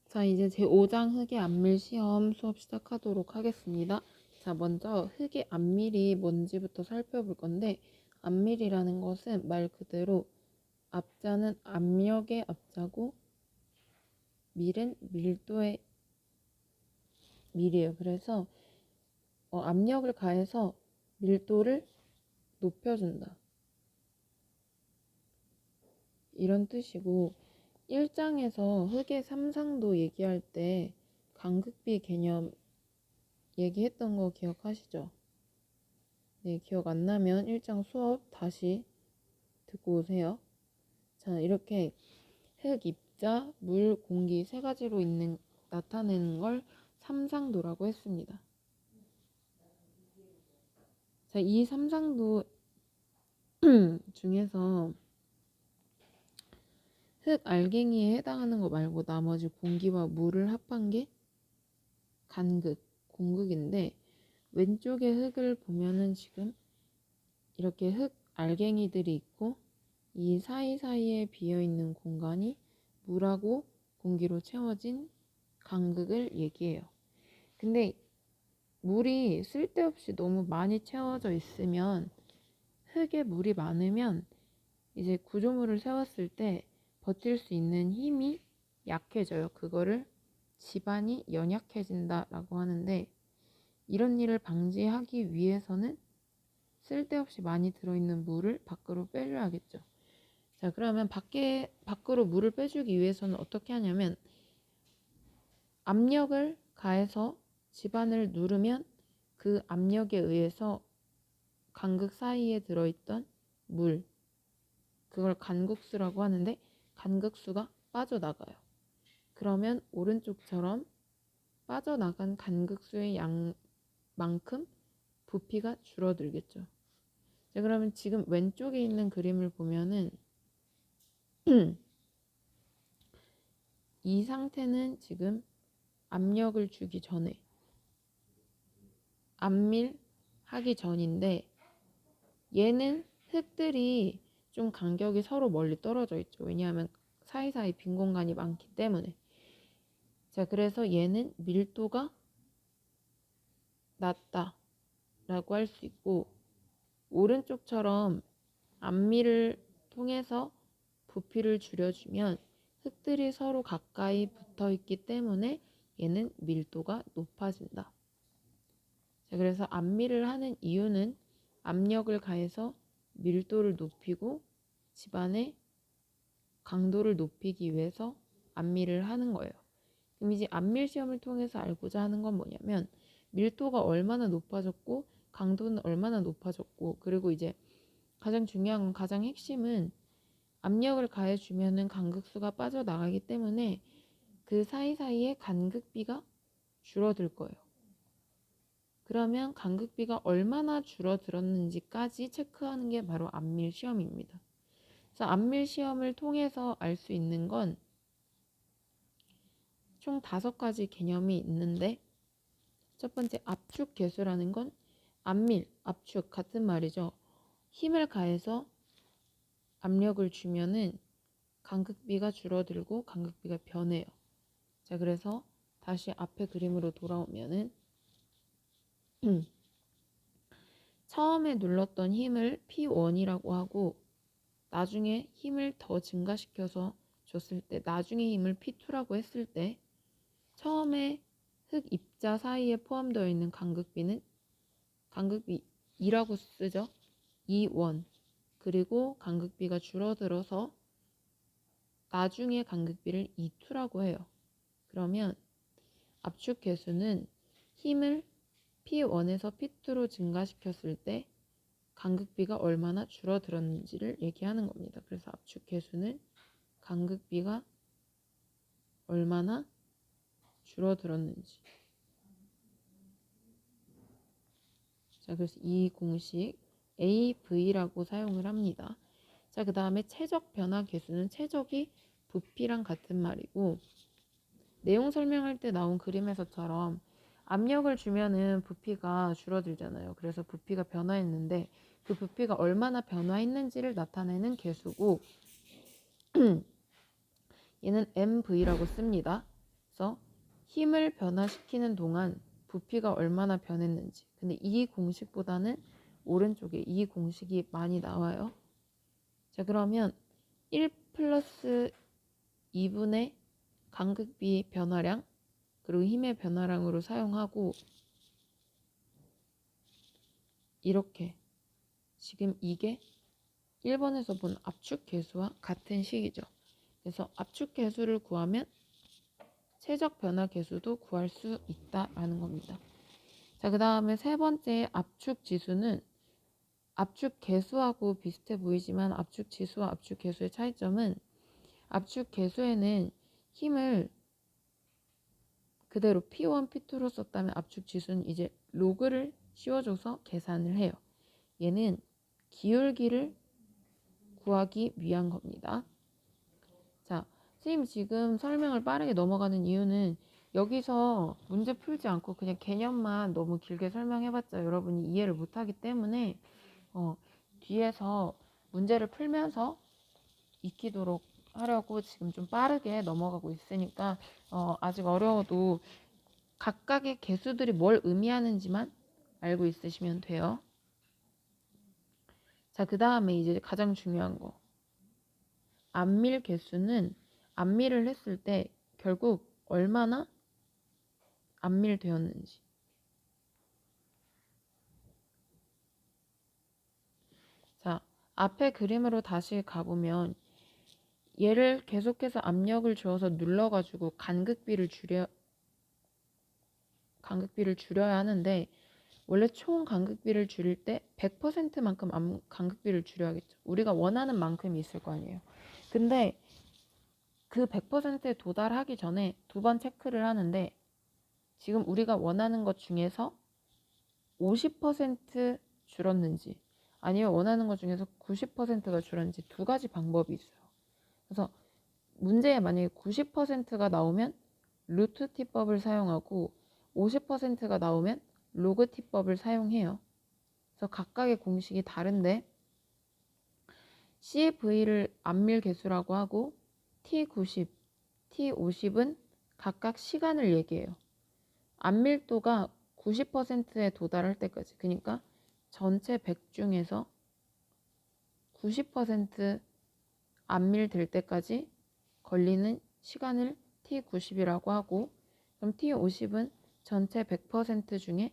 자, 이제 제5장 흙의 안밀 시험 수업 시작하도록 하겠습니다. 자, 먼저 흙의 안밀이 뭔지부터 살펴볼 건데, 안밀이라는 것은 말 그대로 앞자는 압력의 앞자고 밀은 밀도의 밀이에요. 그래서 압력을 가해서 밀도를 높여준다, 이런 뜻이고, 1장에서 흙의 삼상도 얘기할 때 간극비 개념 얘기했던 거 기억하시죠? 네, 기억 안 나면 1장 수업 다시 듣고 오세요. 자, 이렇게 흙, 입자, 물, 공기 세 가지로 나타내는 걸 삼상도라고 했습니다. 자, 이 삼상도 중에서 흙 알갱이에 해당하는 거 말고 나머지 공기와 물을 합한 게 간극, 공극인데, 왼쪽에 흙을 보면은 지금 이렇게 흙 알갱이들이 있고, 이 사이사이에 비어있는 공간이 물하고 공기로 채워진 간극을 얘기해요. 근데 물이 쓸데없이 너무 많이 채워져 있으면, 흙에 물이 많으면 이제 구조물을 세웠을 때 버틸 수 있는 힘이 약해져요. 그거를 지반이 연약해진다라고 하는데, 이런 일을 방지하기 위해서는 쓸데없이 많이 들어있는 물을 밖으로 빼줘야겠죠. 자, 그러면 밖으로 물을 빼주기 위해서는 어떻게 하냐면, 압력을 가해서 지반을 누르면 그 압력에 의해서 간극 사이에 들어있던 물, 그걸 간극수라고 하는데, 간극수가 빠져나가요. 그러면 오른쪽처럼 빠져나간 간극수의 양만큼 부피가 줄어들겠죠. 자, 그러면 지금 왼쪽에 있는 그림을 보면은 이 상태는 지금 압력을 주기 전에, 압밀하기 전인데, 얘는 흙들이 좀 간격이 서로 멀리 떨어져 있죠. 왜냐하면 사이사이 빈 공간이 많기 때문에. 자, 그래서 얘는 밀도가 낮다 라고 할 수 있고, 오른쪽처럼 압밀을 통해서 부피를 줄여주면 흙들이 서로 가까이 붙어 있기 때문에 얘는 밀도가 높아진다. 자, 그래서 압밀을 하는 이유는 압력을 가해서 밀도를 높이고 집안의 강도를 높이기 위해서 압밀을 하는 거예요. 그럼 이제 압밀 시험을 통해서 알고자 하는 건 뭐냐면, 밀도가 얼마나 높아졌고 강도는 얼마나 높아졌고, 그리고 이제 가장 중요한 건, 가장 핵심은 압력을 가해주면은 간극수가 빠져나가기 때문에 그 사이사이에 간극비가 줄어들 거예요. 그러면 간극비가 얼마나 줄어들었는지까지 체크하는 게 바로 압밀 시험입니다. 그래서 압밀 시험을 통해서 알 수 있는 건 총 5가지 개념이 있는데, 첫 번째 압축 계수라는 건 압밀, 압축 같은 말이죠. 힘을 가해서 압력을 주면은 간극비가 줄어들고 간극비가 변해요. 자, 그래서 다시 앞에 그림으로 돌아오면은 처음에 눌렀던 힘을 P1이라고 하고, 나중에 힘을 더 증가시켜서 줬을 때, 나중에 힘을 P2라고 했을 때, 처음에 흙 입자 사이에 포함되어 있는 간극비는 간극비 2라고 쓰죠. E1. 그리고 간극비가 줄어들어서 나중에 간극비를 E2라고 해요. 그러면 압축 계수는 힘을 P1에서 P2로 증가시켰을 때 간극비가 얼마나 줄어들었는지를 얘기하는 겁니다. 그래서 압축 계수는 간극비가 얼마나 줄어들었는지. 자, 그래서 이 공식 AV라고 사용을 합니다. 자, 그 다음에 최적 변화 계수는 최적이 부피랑 같은 말이고, 내용 설명할 때 나온 그림에서처럼 압력을 주면은 부피가 줄어들잖아요. 그래서 부피가 변화했는데 그 부피가 얼마나 변화했는지를 나타내는 계수고, 얘는 MV라고 씁니다. 그래서 힘을 변화시키는 동안 부피가 얼마나 변했는지. 근데 이 공식보다는 오른쪽에 이 공식이 많이 나와요. 자, 그러면 1 플러스 2분의 간극비 변화량 그리고 힘의 변화량으로 사용하고, 이렇게 지금 이게 1번에서 본 압축 계수와 같은 식이죠. 그래서 압축 계수를 구하면 최적 변화 계수도 구할 수 있다라는 겁니다. 자, 그 다음에 세 번째 압축 지수는 압축 계수하고 비슷해 보이지만 압축 지수와 압축 계수의 차이점은, 압축 계수에는 힘을 그대로 P1, P2로 썼다면 압축 지수는 이제 로그를 씌워줘서 계산을 해요. 얘는 기울기를 구하기 위한 겁니다. 자, 선생님 지금 설명을 빠르게 넘어가는 이유는 여기서 문제 풀지 않고 그냥 개념만 너무 길게 설명해봤자 여러분이 이해를 못하기 때문에 뒤에서 문제를 풀면서 익히도록 하려고 지금 좀 빠르게 넘어가고 있으니까 아직 어려워도 각각의 개수들이 뭘 의미하는지만 알고 있으시면 돼요. 자, 그 다음에 이제 가장 중요한 거. 안밀 개수는 안밀을 했을 때 결국 얼마나 안밀되었는지. 자, 앞에 그림으로 다시 가보면 얘를 계속해서 압력을 주어서 눌러가지고 간극비를 줄여야 하는데, 원래 총 간극비를 줄일 때 100%만큼 간극비를 줄여야겠죠. 우리가 원하는 만큼이 있을 거 아니에요. 근데 그 100%에 도달하기 전에 두 번 체크를 하는데, 지금 우리가 원하는 것 중에서 50% 줄었는지 아니면 원하는 것 중에서 90%가 줄었는지 두 가지 방법이 있어요. 그래서 문제에 만약에 90%가 나오면 루트 티법을 사용하고 50%가 나오면 로그 티법을 사용해요. 그래서 각각의 공식이 다른데, CV를 안밀 개수라고 하고 T90, T50은 각각 시간을 얘기해요. 안밀도가 90%에 도달할 때까지, 그러니까 전체 100 중에서 90% 안밀될 때까지 걸리는 시간을 T90이라고 하고, 그럼 T50은 전체 100% 중에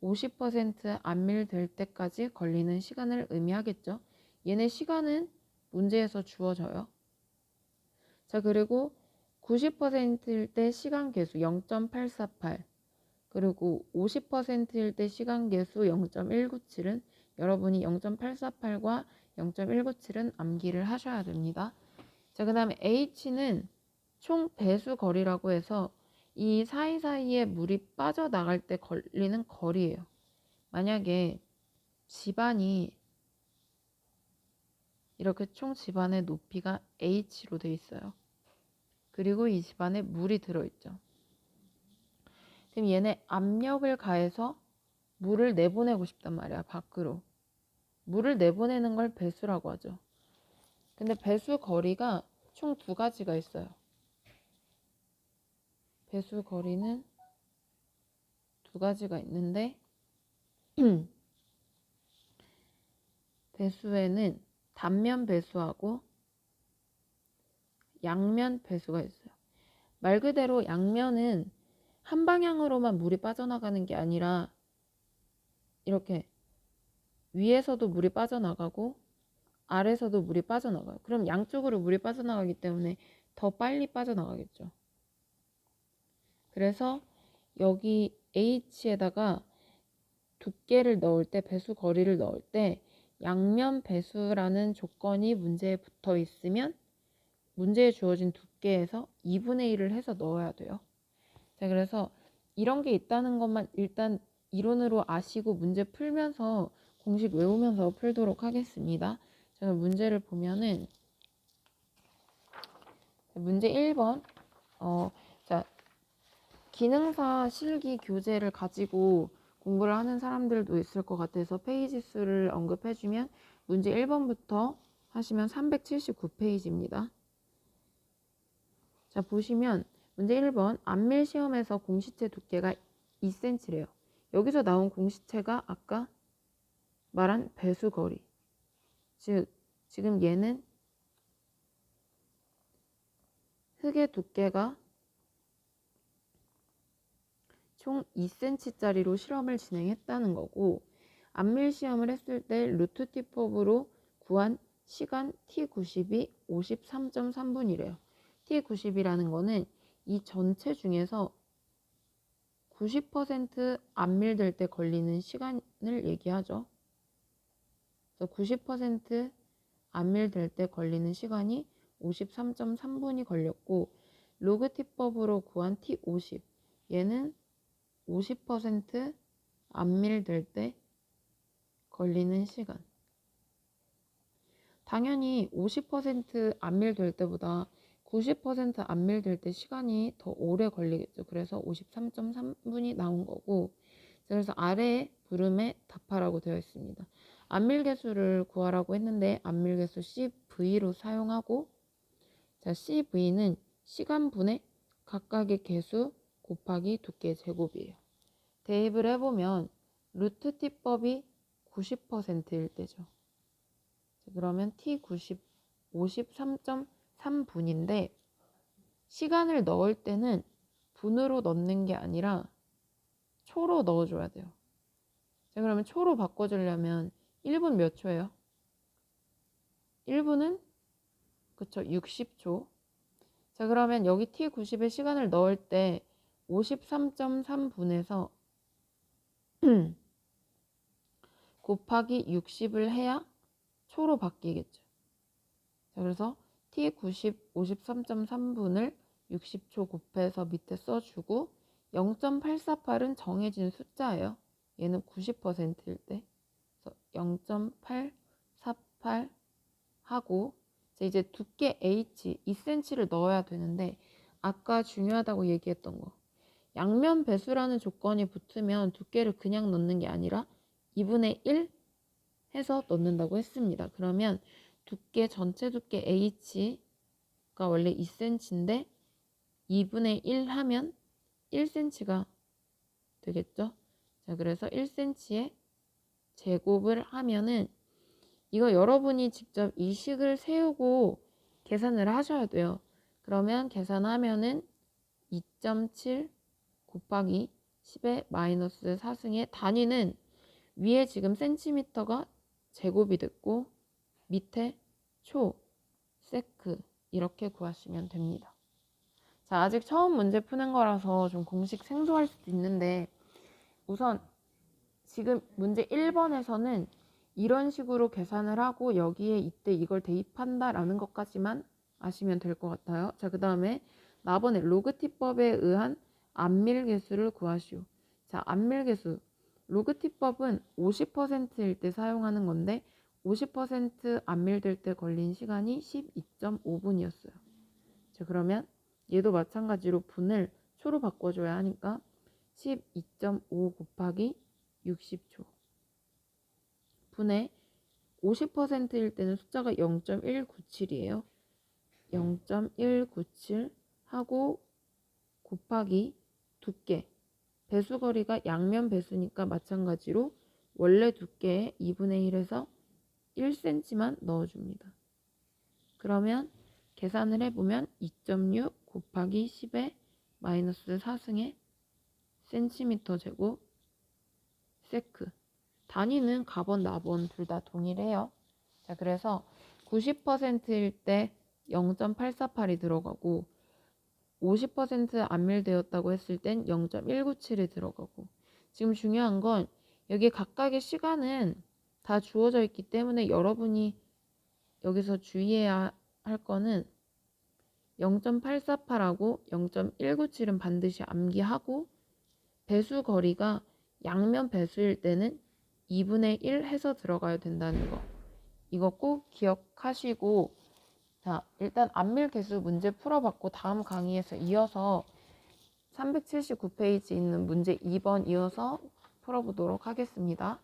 50% 안밀될 때까지 걸리는 시간을 의미하겠죠. 얘네 시간은 문제에서 주어져요. 자, 그리고 90%일 때 시간 계수 0.848, 그리고 50%일 때 시간 계수 0.197은 여러분이 0.848과 0.197은 암기를 하셔야 됩니다. 자, 그 다음에 H는 총 배수 거리라고 해서 이 사이사이에 물이 빠져나갈 때 걸리는 거리예요. 만약에 집안이 이렇게 총 집안의 높이가 H로 돼 있어요. 그리고 이 집안에 물이 들어있죠. 그럼 얘네 압력을 가해서 물을 내보내고 싶단 말이야, 밖으로. 물을 내보내는 걸 배수라고 하죠. 근데 배수 거리가 총 두 가지가 있어요. 배수 거리는 두 가지가 있는데 배수에는 단면 배수하고 양면 배수가 있어요. 말 그대로 양면은 한 방향으로만 물이 빠져나가는 게 아니라 이렇게 위에서도 물이 빠져나가고 아래에서도 물이 빠져나가요. 그럼 양쪽으로 물이 빠져나가기 때문에 더 빨리 빠져나가겠죠. 그래서 여기 H에다가 두께를 넣을 때, 배수 거리를 넣을 때 양면 배수라는 조건이 문제에 붙어 있으면 문제에 주어진 두께에서 2분의 1을 해서 넣어야 돼요. 자, 그래서 이런 게 있다는 것만 일단 이론으로 아시고 문제 풀면서 공식 외우면서 풀도록 하겠습니다. 제가 문제를 보면은 문제 1번 자, 기능사 실기 교재를 가지고 공부를 하는 사람들도 있을 것 같아서 페이지 수를 언급해주면 문제 1번부터 하시면 379페이지입니다. 자, 보시면 문제 1번. 안밀 시험에서 공시체 두께가 2cm래요. 여기서 나온 공시체가 아까 말한 배수거리. 즉 지금 얘는 흙의 두께가 총 2cm짜리로 실험을 진행했다는 거고, 안밀 시험을 했을 때 루트 T법으로 구한 시간 T90이 53.3분이래요. T90이라는 거는 이 전체 중에서 90% 안밀될 때 걸리는 시간을 얘기하죠. 그래서 90% 안밀될 때 걸리는 시간이 53.3분이 걸렸고, 로그 T법으로 구한 T50, 얘는 50% 안밀될 때 걸리는 시간. 당연히 50% 안밀될 때보다 90% 안밀될 때 시간이 더 오래 걸리겠죠. 그래서 53.3분이 나온 거고, 그래서 아래에 부름에 답하라고 되어 있습니다. 안밀계수를 구하라고 했는데 안밀계수 CV로 사용하고, 자, CV는 시간분의 각각의 개수 곱하기 두께 제곱이에요. 대입을 해보면 루트 T법이 90%일 때죠. 그러면 T90 53.3분인데 시간을 넣을 때는 분으로 넣는 게 아니라 초로 넣어줘야 돼요. 자, 그러면 초로 바꿔주려면 1분 몇 초예요? 1분은 그쵸 60초. 자, 그러면 여기 T90에 시간을 넣을 때 53.3분에서 곱하기 60을 해야 초로 바뀌겠죠. 자, 그래서 T90 53.3분을 60초 곱해서 밑에 써주고, 0.848은 정해진 숫자예요. 얘는 90%일 때. 그래서 0.848 하고, 이제 두께 H 2cm를 넣어야 되는데, 아까 중요하다고 얘기했던 거, 양면 배수라는 조건이 붙으면 두께를 그냥 넣는 게 아니라 2분의 1 해서 넣는다고 했습니다. 그러면 두께 전체 두께 H가 원래 2cm인데 2분의 1 하면 1cm가 되겠죠. 자, 그래서 1cm의 제곱을 하면은, 이거 여러분이 직접 이 식을 세우고 계산을 하셔야 돼요. 그러면 계산하면은 2.7 곱하기 10의 마이너스 4승의 단위는 위에 지금 센티미터가 제곱이 됐고 밑에 초, 세크 이렇게 구하시면 됩니다. 자, 아직 처음 문제 푸는 거라서 좀 공식 생소할 수도 있는데, 우선 지금 문제 1번에서는 이런 식으로 계산을 하고 여기에 이때 이걸 대입한다라는 것까지만 아시면 될 것 같아요. 자, 그 다음에 나번에 로그티법에 의한 안밀계수를 구하시오. 자, 안밀계수 로그티법은 50%일 때 사용하는 건데 50% 안밀될 때 걸린 시간이 12.5분이었어요. 자, 그러면 얘도 마찬가지로 분을 초로 바꿔줘야 하니까 12.5 곱하기 60초 분의 50%일 때는 숫자가 0.197이에요. 0.197 하고 곱하기 두께, 배수거리가 양면 배수니까 마찬가지로 원래 두께의 2분의 1에서 1cm만 넣어줍니다. 그러면 계산을 해보면 2.6 곱하기 10의 마이너스 4승의 센티미터 제곱 세크. 단위는 가번, 나번 둘 다 동일해요. 자, 그래서 90%일 때 0.848이 들어가고 50% 안밀되었다고 했을 땐 0.197이 들어가고, 지금 중요한 건 여기 각각의 시간은 다 주어져 있기 때문에 여러분이 여기서 주의해야 할 거는 0.848하고 0.197은 반드시 암기하고, 배수 거리가 양면 배수일 때는 2분의 1 해서 들어가야 된다는 거, 이거 꼭 기억하시고, 자, 일단 안밀 개수 문제 풀어봤고 다음 강의에서 이어서 379페이지 있는 문제 2번 이어서 풀어보도록 하겠습니다.